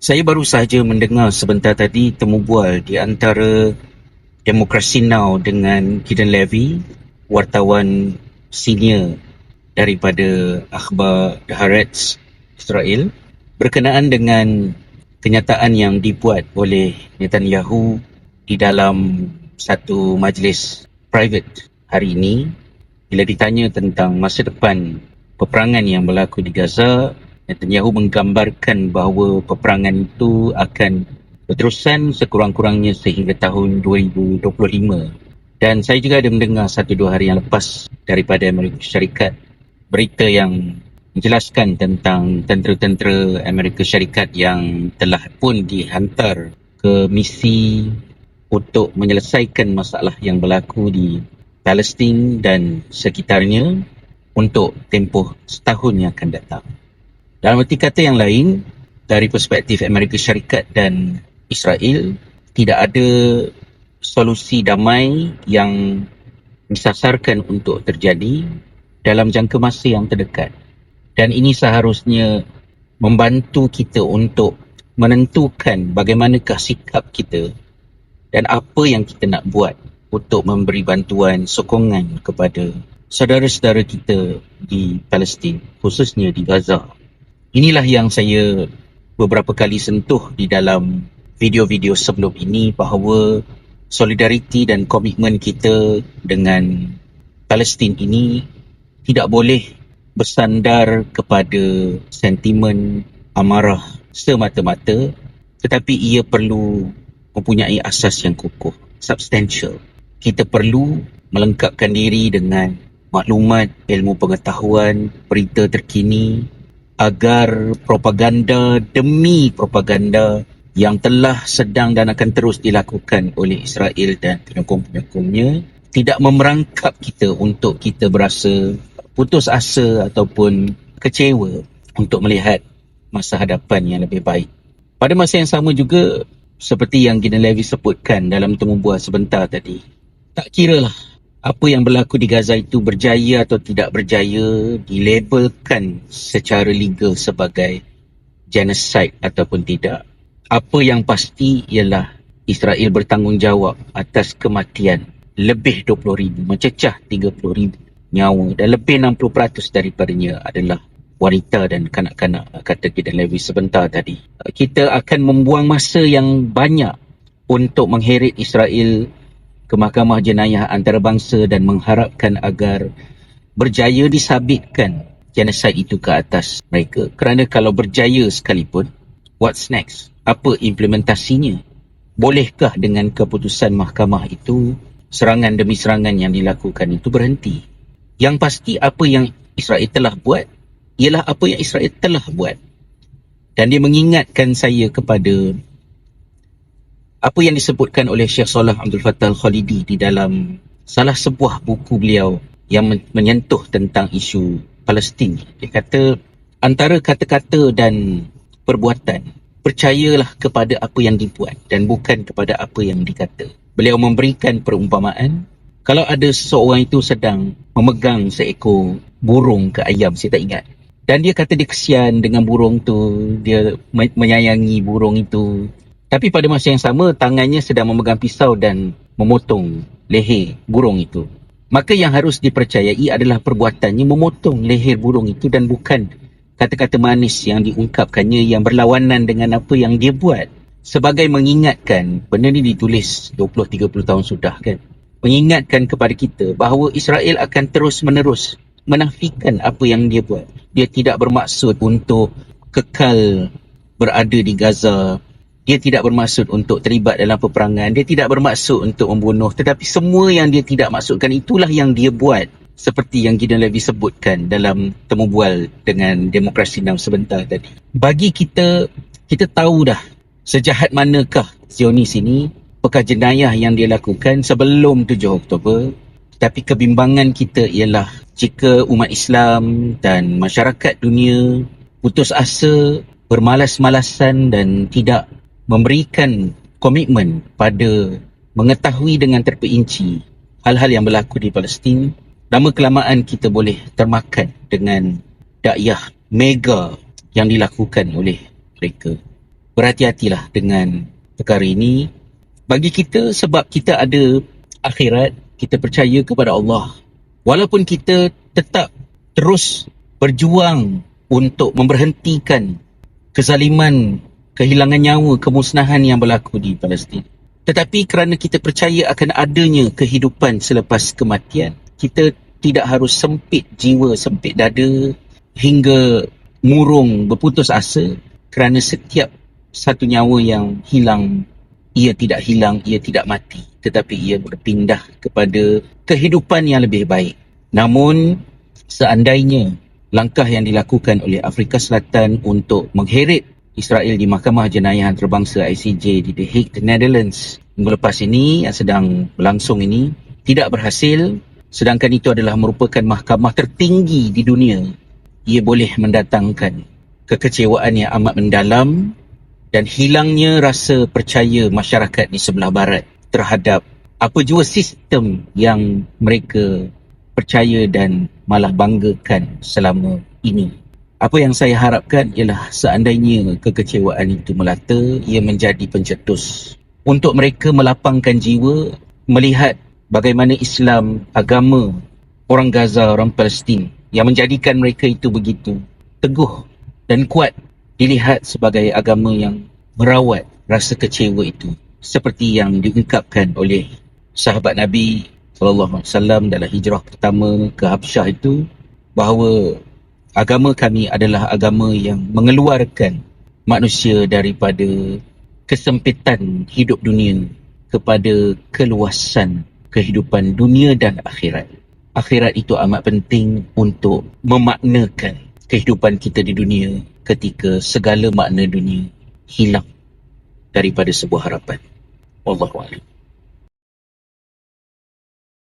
Saya baru sahaja mendengar sebentar tadi temu bual di antara Demokrasi Now dengan Gideon Levy, wartawan senior daripada akhbar The Haaretz Israel, berkenaan dengan kenyataan yang dibuat oleh Netanyahu di dalam satu majlis private hari ini bila ditanya tentang masa depan peperangan yang berlaku di Gaza. Netanyahu menggambarkan bahawa peperangan itu akan berterusan sekurang-kurangnya sehingga tahun 2025. Dan saya juga ada mendengar 1-2 hari yang lepas daripada Amerika Syarikat berita yang menjelaskan tentang tentera-tentera Amerika Syarikat yang telah pun dihantar ke misi untuk menyelesaikan masalah yang berlaku di Palestin dan sekitarnya untuk tempoh setahun yang akan datang. Dalam erti kata yang lain, dari perspektif Amerika Syarikat dan Israel, tidak ada solusi damai yang disasarkan untuk terjadi dalam jangka masa yang terdekat. Dan ini seharusnya membantu kita untuk menentukan bagaimanakah sikap kita dan apa yang kita nak buat untuk memberi bantuan sokongan kepada saudara-saudara kita di Palestin, khususnya di Gaza. Inilah yang saya beberapa kali sentuh di dalam video-video sebelum ini, bahawa solidariti dan komitmen kita dengan Palestin ini tidak boleh bersandar kepada sentimen amarah semata-mata, tetapi ia perlu mempunyai asas yang kukuh, substantial. Kita perlu melengkapkan diri dengan maklumat, ilmu pengetahuan, berita terkini, agar propaganda demi propaganda yang telah, sedang dan akan terus dilakukan oleh Israel dan penyokong-penyokongnya tidak memerangkap kita untuk kita berasa putus asa ataupun kecewa untuk melihat masa hadapan yang lebih baik. Pada masa yang sama juga, seperti yang Gideon Levy sebutkan dalam temu bual sebentar tadi, tak kiralah apa yang berlaku di Gaza itu berjaya atau tidak berjaya dilabelkan secara legal sebagai genocide ataupun tidak. Apa yang pasti ialah Israel bertanggungjawab atas kematian lebih 20,000, mencecah 30,000 nyawa, dan lebih 60% daripadanya adalah wanita dan kanak-kanak, kata Gideon Levy sebentar tadi. Kita akan membuang masa yang banyak untuk mengheret Israel ke Mahkamah Jenayah Antarabangsa dan mengharapkan agar berjaya disabitkan genocide itu ke atas mereka. Kerana kalau berjaya sekalipun, what's next? Apa implementasinya? Bolehkah dengan keputusan mahkamah itu, serangan demi serangan yang dilakukan itu berhenti? Yang pasti apa yang Israel telah buat ialah apa yang Israel telah buat. Dan dia mengingatkan saya kepada apa yang disebutkan oleh Syekh Salah Abdul Fattah Al-Khalidi di dalam salah sebuah buku beliau yang menyentuh tentang isu Palestin. Dia kata, antara kata-kata dan perbuatan, percayalah kepada apa yang dibuat dan bukan kepada apa yang dikata. Beliau memberikan perumpamaan, kalau ada seseorang itu sedang memegang seekor burung ke ayam, saya tak ingat, dan dia kata dia kesian dengan burung tu, dia menyayangi burung itu, tapi pada masa yang sama tangannya sedang memegang pisau dan memotong leher burung itu. Maka yang harus dipercayai adalah perbuatannya memotong leher burung itu dan bukan kata-kata manis yang diungkapkannya yang berlawanan dengan apa yang dia buat. Sebagai mengingatkan, benda ni ditulis 20-30 tahun sudah kan. Mengingatkan kepada kita bahawa Israel akan terus-menerus menafikan apa yang dia buat. Dia tidak bermaksud untuk kekal berada di Gaza. Dia tidak bermaksud untuk terlibat dalam peperangan. Dia tidak bermaksud untuk membunuh. Tetapi semua yang dia tidak maksudkan itulah yang dia buat. Seperti yang Gideon Levy sebutkan dalam temu bual dengan Demokrasi Now sebentar tadi. Bagi kita, kita tahu dah sejahat manakah Zionis ini, apakah jenayah yang dia lakukan sebelum 7 Oktober. Tetapi kebimbangan kita ialah jika umat Islam dan masyarakat dunia putus asa, bermalas-malasan dan tidak memberikan komitmen pada mengetahui dengan terperinci hal-hal yang berlaku di Palestin, lama kelamaan kita boleh termakan dengan dakwah mega yang dilakukan oleh mereka. berhati-hatilah dengan perkara ini. Bagi kita, sebab kita ada akhirat, kita percaya kepada Allah. Walaupun kita tetap terus berjuang untuk memberhentikan kezaliman, kehilangan nyawa, kemusnahan yang berlaku di Palestin. Tetapi kerana kita percaya akan adanya kehidupan selepas kematian, kita tidak harus sempit jiwa, sempit dada hingga murung, berputus asa, kerana setiap satu nyawa yang hilang, ia tidak hilang, ia tidak mati, tetapi ia berpindah kepada kehidupan yang lebih baik. Namun, seandainya langkah yang dilakukan oleh Afrika Selatan untuk mengheret Israel di Mahkamah Jenayah Antarabangsa ICJ di The Hague, The Netherlands minggu lepas ini, yang sedang berlangsung ini, tidak berhasil, sedangkan itu adalah merupakan mahkamah tertinggi di dunia, ia boleh mendatangkan kekecewaan yang amat mendalam dan hilangnya rasa percaya masyarakat di sebelah barat terhadap apa jua sistem yang mereka percaya dan malah banggakan selama ini. Apa yang saya harapkan ialah seandainya kekecewaan itu melata, ia menjadi pencetus untuk mereka melapangkan jiwa, melihat bagaimana Islam, agama orang Gaza, orang Palestin, yang menjadikan mereka itu begitu teguh dan kuat, dilihat sebagai agama yang merawat rasa kecewa itu, seperti yang diungkapkan oleh sahabat Nabi SAW dalam hijrah pertama ke Habsyah itu, bahawa agama kami adalah agama yang mengeluarkan manusia daripada kesempitan hidup dunia kepada keluasan kehidupan dunia dan akhirat. Akhirat itu amat penting untuk memaknakan kehidupan kita di dunia ketika segala makna dunia hilang daripada sebuah harapan. Wallahualam.